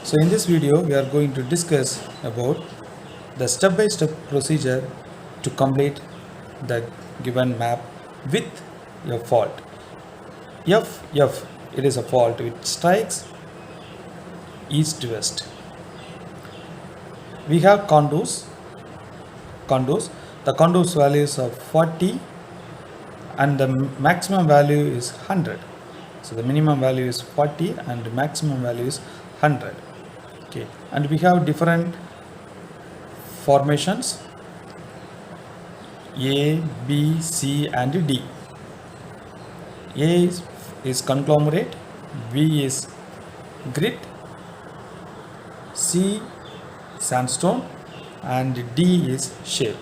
So in this video we are going to discuss about the step-by-step procedure to complete the given map with a fault. F, it is a fault which strikes east to west. We have contours. The contours values are 40 and the maximum value is 100. So the minimum value is 40 and the maximum value is 100. Okay, and we have different formations A, B, C and D. A is conglomerate, B is grit, C sandstone and D is shale.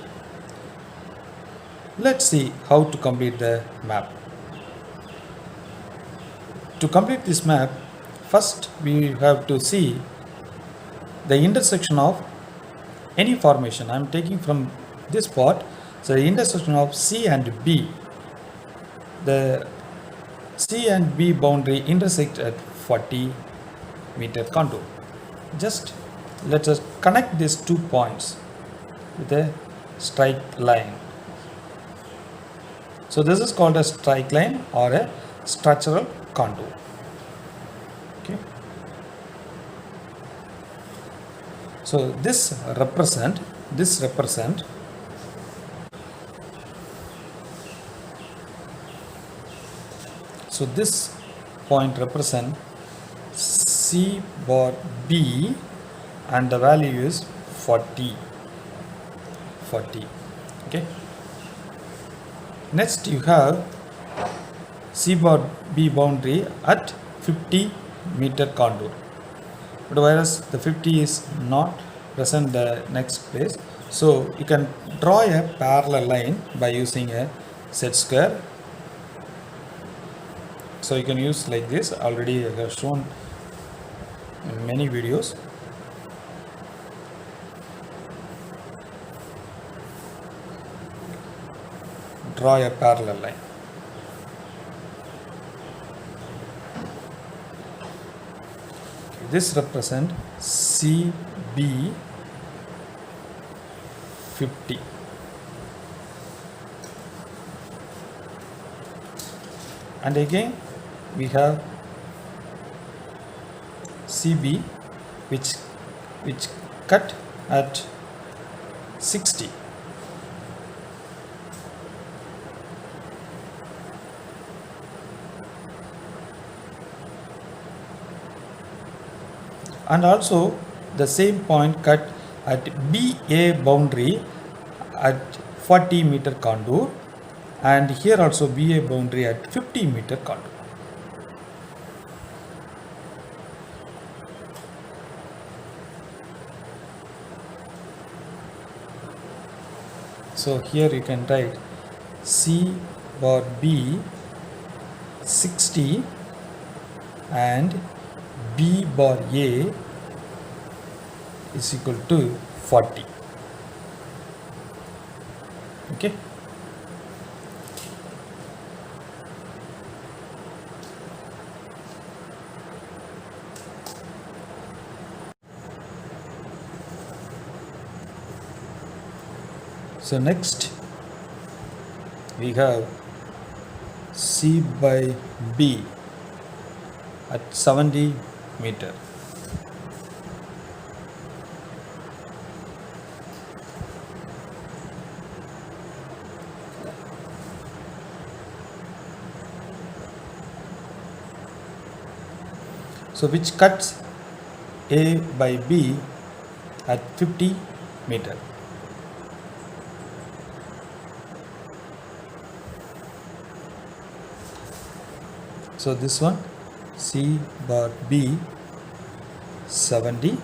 Let's see how to complete the map. To complete this map, first we have to see the intersection of any formation. I am taking from this part, so the intersection of C and B. The C and B boundary intersect at 40 meter contour. Just let us connect these 2 points with a strike line. So this is called a strike line or a structural contour. Okay. So this represent so this point represent C bar B and the value is 40. Okay. Next you have C bar B boundary at 50 meter contour. But whereas the 50 is not present the next place, so you can draw a parallel line by using a set square. So you can use like this. Already I have shown in many videos. Draw a parallel line. This represent CB 50. And again we have CB which cut at 60. And also the same point cut at BA boundary at 40 meter contour, and here also BA boundary at 50 meter contour. So here you can write C bar B 60 and B bar A is equal to 40. Okay. So next we have C by B at 70 meter. So which cuts A by B at 50 meter. So this one C bar B 70,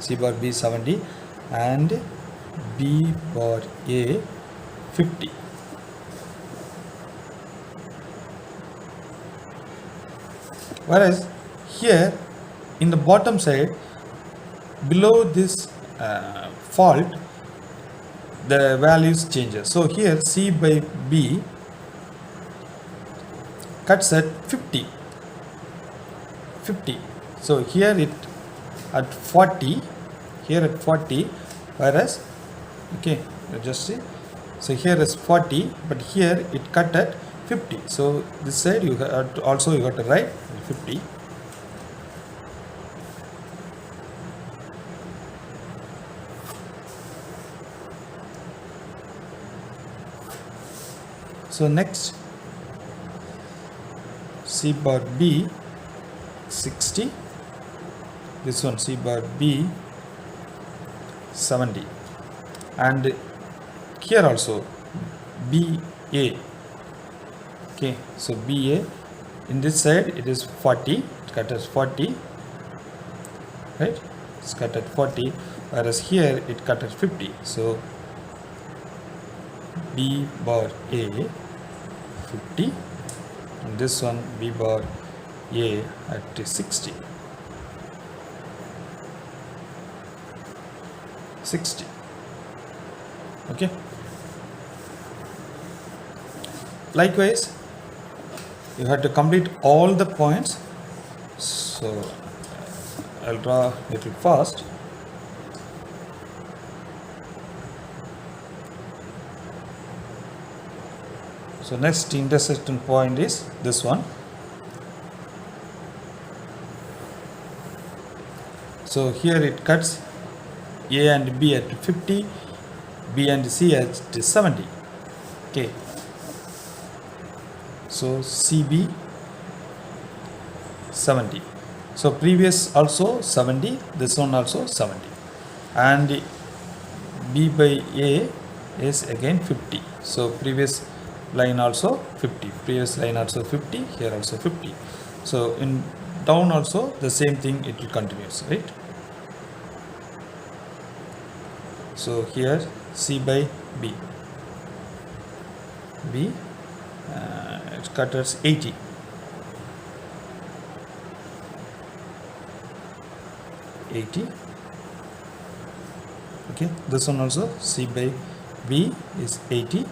C bar B 70 and B bar A 50. Whereas here in the bottom side below this fault the values changes. So here C by B cuts at 50. So here it at 40, here at 40, whereas, okay, just see, so here is 40, but here it cut at 50. So this side you have to, also you got to write 50. So next, C bar B 60, this one C bar B 70, and here also BA, okay, so BA in this side it is 40, it cut as 40, right, it's cut at 40, whereas here it cut at 50, so B bar A 50, and this one B bar A at 60. Okay, likewise you have to complete all the points, so I'll draw a little fast. So next intersection point is this one. So here it cuts A and B at 50, B and C at 70. Okay. So CB 70. So previous also 70, this one also 70. And B by A is again 50. So previous line also 50, previous line also 50, here also 50. So in down also the same thing, it will continues, right? So here C by B, it cut as 80. Okay, this one also C by B is 80.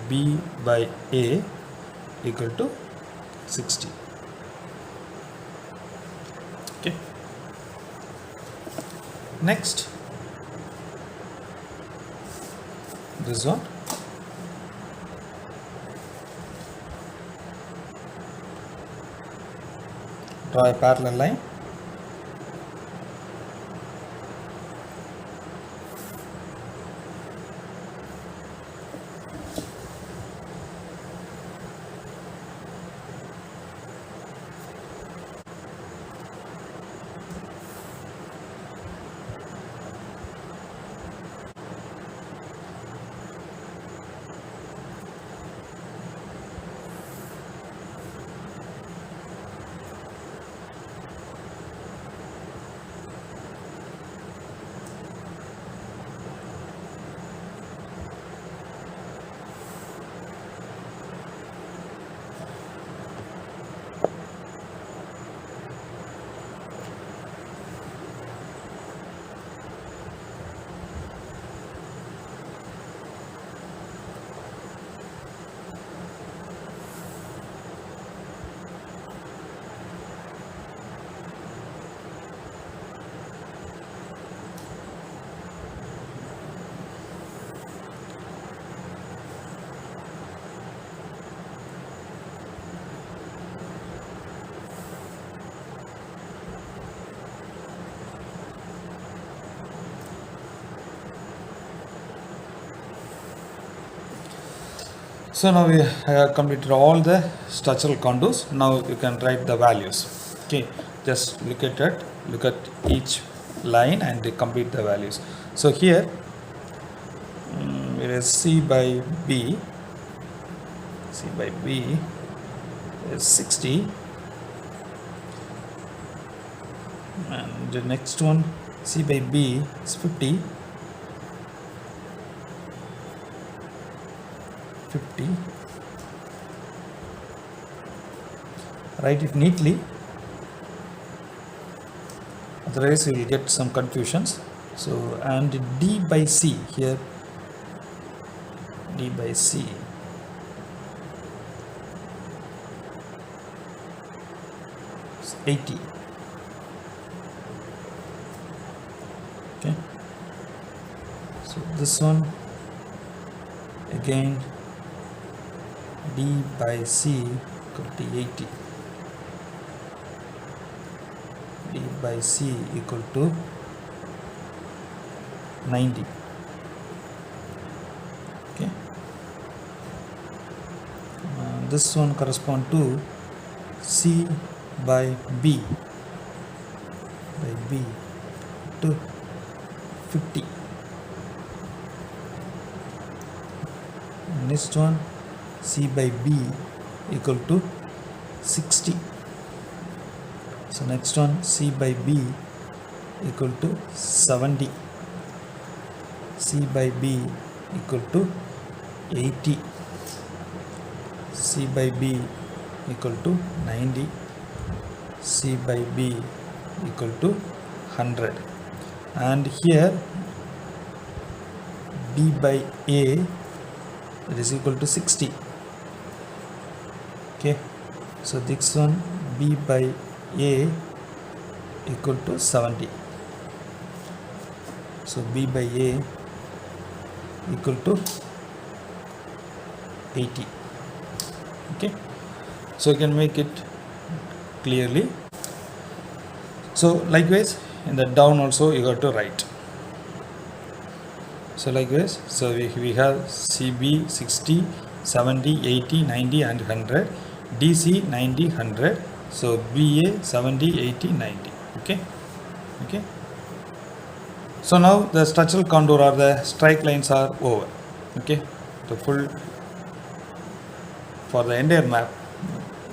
B by A equal to 60. Okay. Next, this one. Draw a parallel line. So now we have completed all the structural contours. Now you can write the values. Okay, just look at it, look at each line and complete the values. So here it is C by B is 60, and the next one C by B is 50. Write it neatly, otherwise you will get some confusions. So, and D by C here, D by C is 80. this one again B by C equal to 80. B by C equal to 90. Okay. This one correspond to C by B to 50. Next one C by B equal to 60. So next one C by B equal to 70. C by B equal to 80. C by B equal to 90. C by B equal to 100. And here B by A, it is equal to 60. Okay, so this one B by A equal to 70. So B by A equal to 80. Okay, so you can make it clearly. So likewise in the down also you got to write. So likewise, so we have CB 60, 70, 80, 90 and 100, DC 90, 100, so BA 70, 80, 90. Okay. So now the structural contour or the strike lines are over. Okay, the full, for the entire map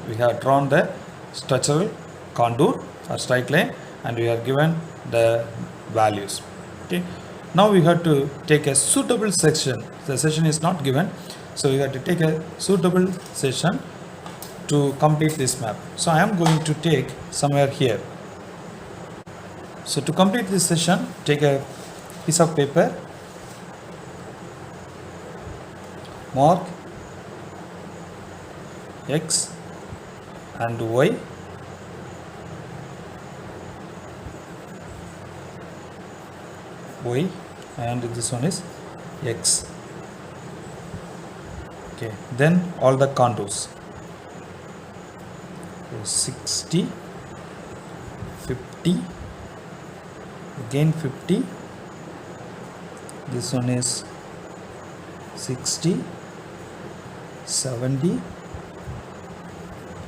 we have drawn the structural contour or strike line and we are given the values. Okay, now we have to take a suitable section. The section is not given, so we have to take a suitable section to complete this map. So I am going to take somewhere here. So to complete this session, take a piece of paper, mark X and Y, and this one is X. Okay, then all the contours. So 60, 50, again 50, this one is 60, 70,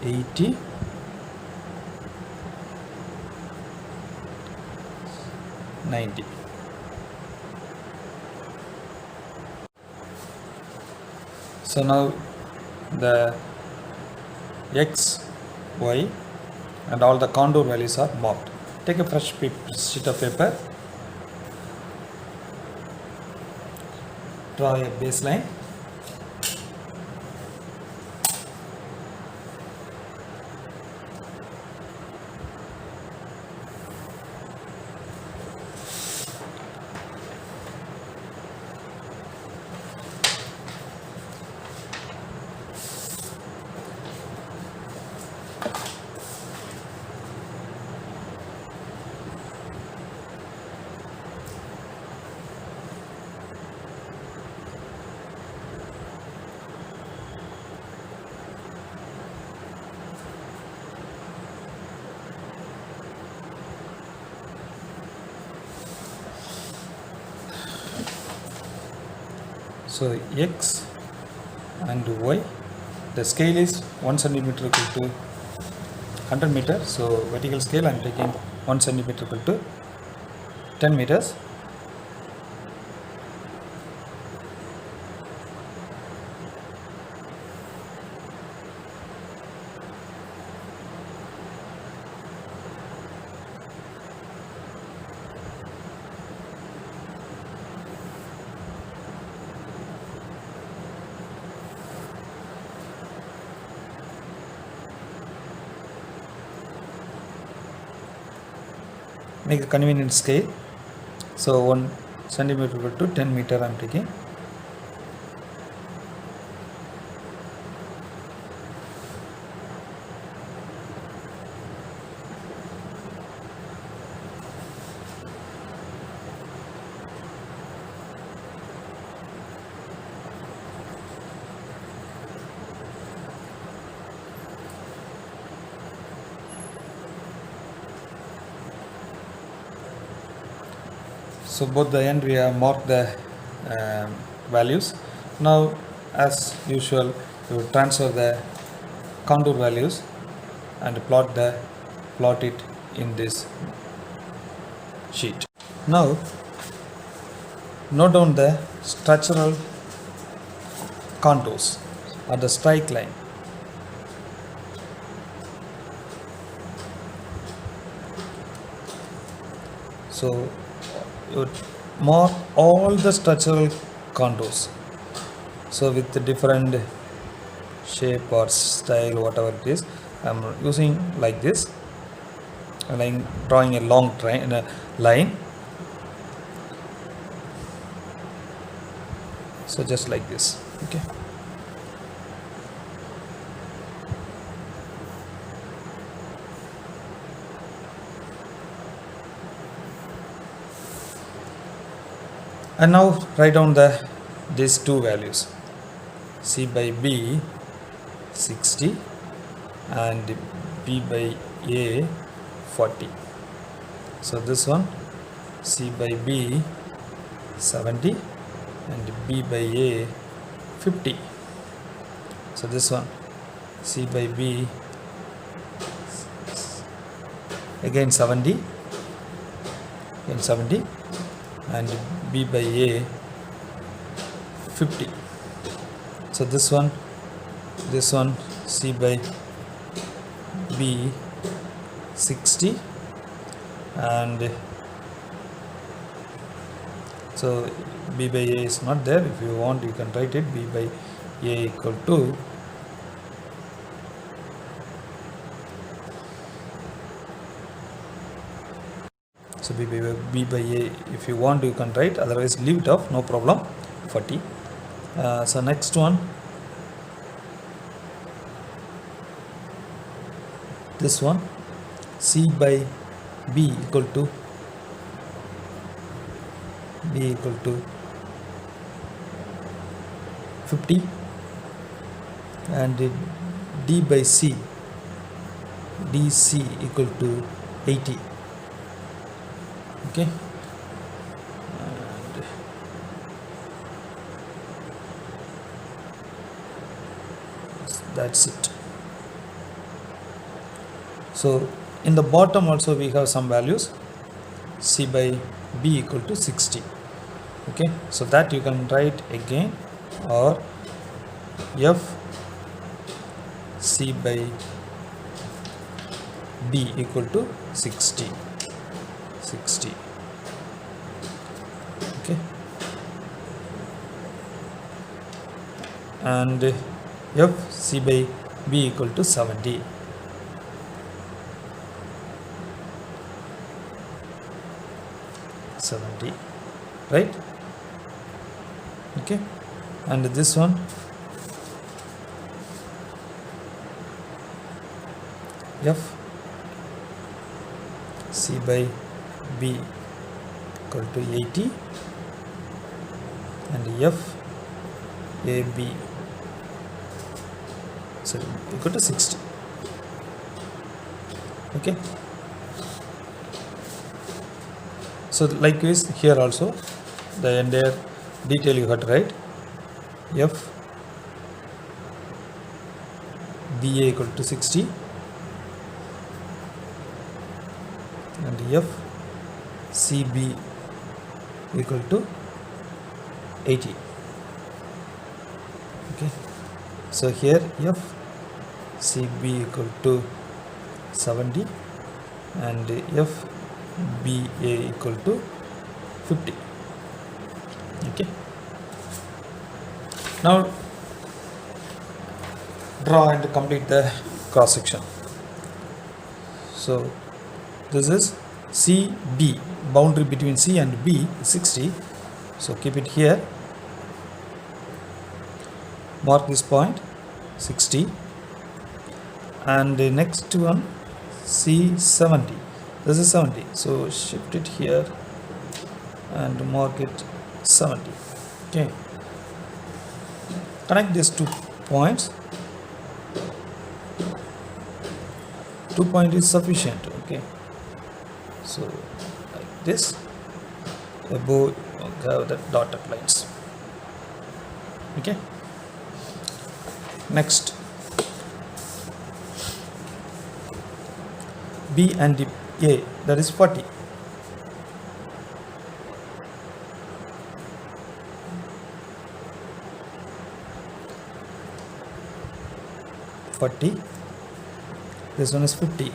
80, 90. So now the X, Y and all the contour values are marked. Take a fresh sheet of paper, draw a baseline, so X and Y, the scale is 1 centimeter equal to 100 meters. So vertical scale I am taking 1 centimeter equal to 10 meters. Make a convenient scale. So 1 centimeter equal to 10 meter I am taking. So both the end we have marked the values. Now as usual you transfer the contour values and plot it in this sheet. Now note down the structural contours or the strike line. So you mark all the structural contours. So with the different shape or style, whatever it is, I'm using like this, and I'm drawing a long line. So just like this, okay. And now write down these two values, C by B 60 and B by A 40. So this one C by B 70 and B by A 50. So this one C by B again 70 and B by A 50. So this one C by B 60 and so B by A is not there. If you want, you can write it B by A equal to so B by A, if you want you can write, otherwise leave it off, no problem, 40. So next one, this one C by B equal to 50 and D by C DC equal to 80. Okay, and that's it. So in the bottom also we have some values, C by B equal to 60. Okay, so that you can write again, or F C by B equal to 60. Okay, and F C by B equal to 70. Right? Okay, and this one F C by B equal to 80 and F A B equal to 60. Okay, so likewise here also the entire detail you have to write, F B A equal to 60 and F C B equal to 80. Okay, so here F C B equal to 70 and F B A equal to 50. Okay, now draw and complete the cross section. So this is CB, boundary between C and B is 60. So keep it here, mark this point 60, and the next one C 70, this is 70, so shift it here and mark it 70. Okay, connect these 2 points. 2 point is sufficient. Okay, so like this, above have the dotted lines. Okay, next B and A, that is 40. This one is 50.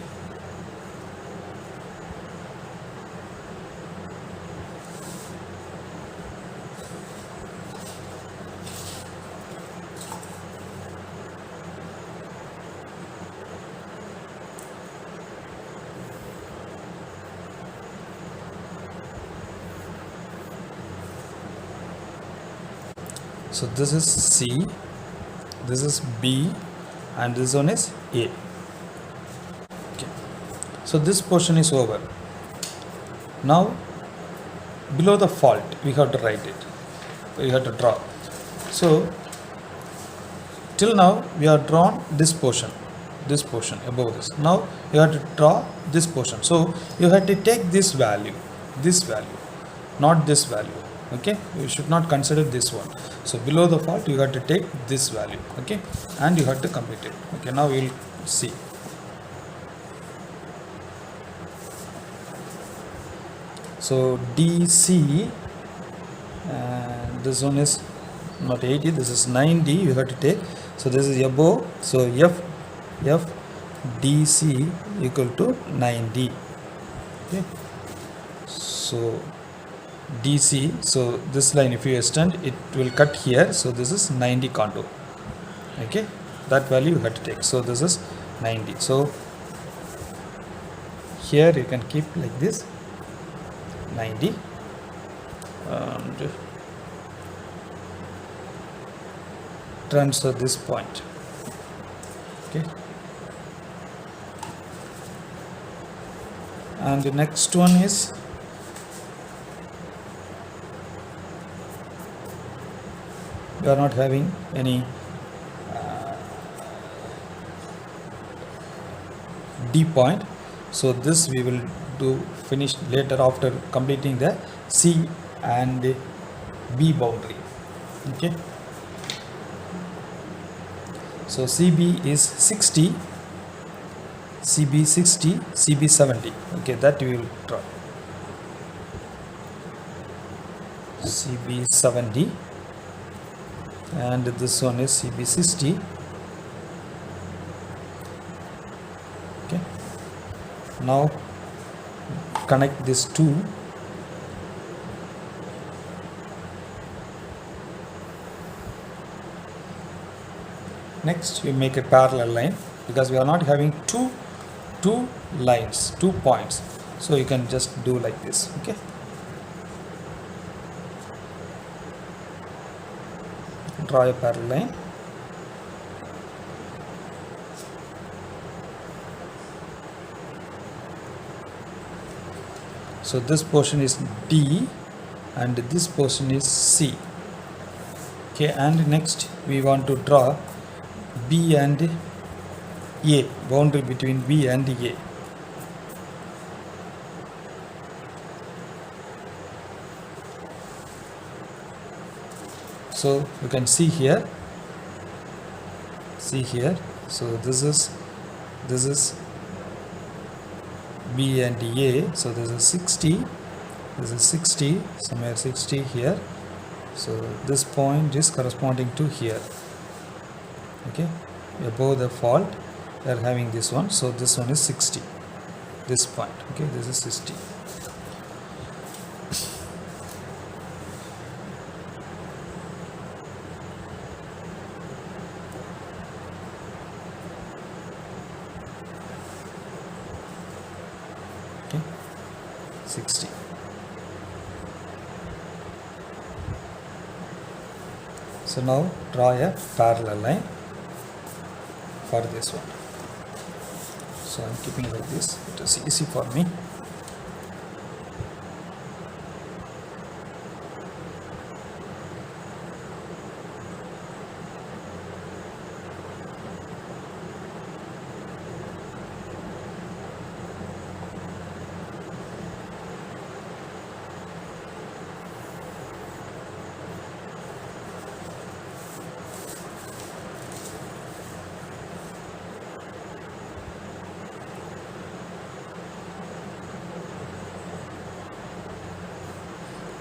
So this is C, this is B, and this one is A. Okay. So this portion is over. Now below the fault we have to write it. We have to draw. So till now we have drawn this portion above this. Now you have to draw this portion. So you have to take this value, not this value. Okay, you should not consider this one. So below the fault you have to take this value. Okay, and you have to complete it. Okay, now we will see. So DC, this one is not 80, this is 90, you have to take. So this is above, so F DC equal to 90. Okay, so DC, so this line if you extend it will cut here, so this is 90 contour. Okay, that value you have to take. So this is 90. So here you can keep like this 90 and transfer this point. Okay, and the next one is we are not having any D point, so this we will do finish later after completing the C and B boundary. Okay, so CB is 60, CB 60, CB 70. Okay, that we will draw. CB 70 and this one is CB 60. Okay, now connect these two. Next we make a parallel line because we are not having two lines, 2 points, so you can just do like this. Okay, draw a parallel line. So this portion is D and this portion is C. Okay, and next we want to draw B and A, boundary between B and A. So you can see here, so this is B and A, so this is 60, somewhere 60 here, so this point is corresponding to here. Okay, above the fault we are having this one, so this one is 60, this point. Okay, this is 60. Okay, 60. So now draw a parallel line for this one. So I'm keeping like this, it is easy for me.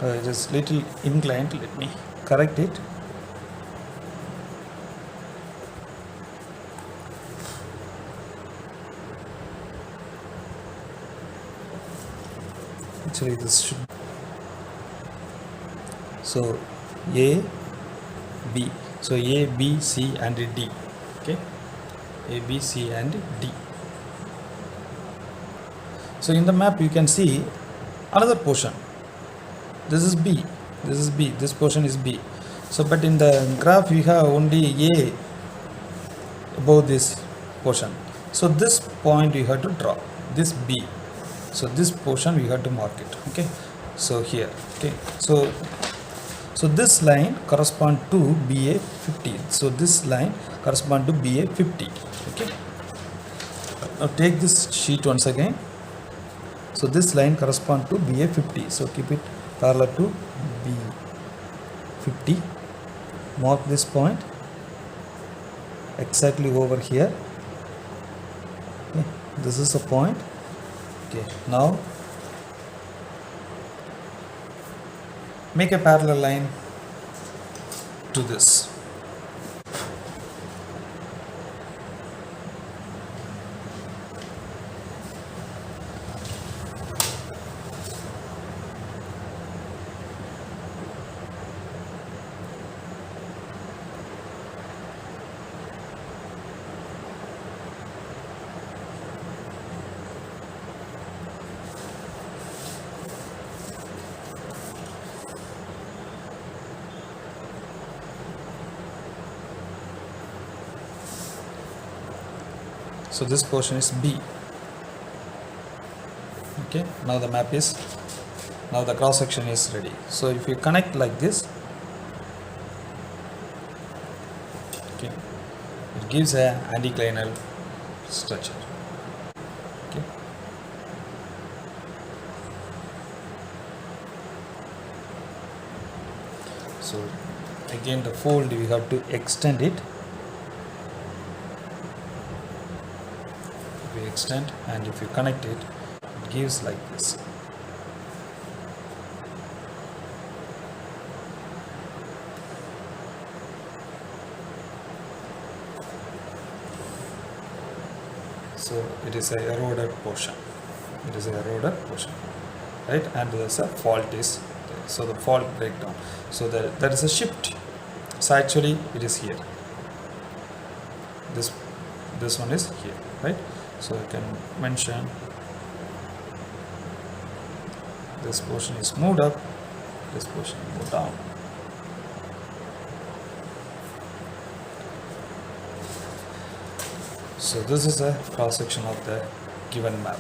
It is little inclined. Let me correct it. Actually this should, so A, B, so A, B, C and D. Okay, A, B, C and D. So in the map you can see another portion. This is B, this is B, this portion is B. So but in the graph we have only A above this portion. So this point you have to draw, this B. So this portion we have to mark it. Okay, so here. Okay, so this line correspond to BA 50. So this line correspond to BA 50. Okay, now take this sheet once again. So this line correspond to BA 50. So keep it parallel to B 50. Mark this point exactly over here. Okay, this is a point. Okay, now make a parallel line to this. So this portion is B. Okay, now the map is, now the cross section is ready. So if you connect like this, okay, it gives a anticlinal structure. Okay, so again the fold we have to extend it. We extend, and if you connect it, it gives like this. So it is a eroded portion. It is a eroded portion, right? And there's a fault is there. So the fault breakdown. So there is a shift. So actually it is here. This one is here, right? So I can mention this portion is moved up, this portion moved down. So this is a cross section of the given map.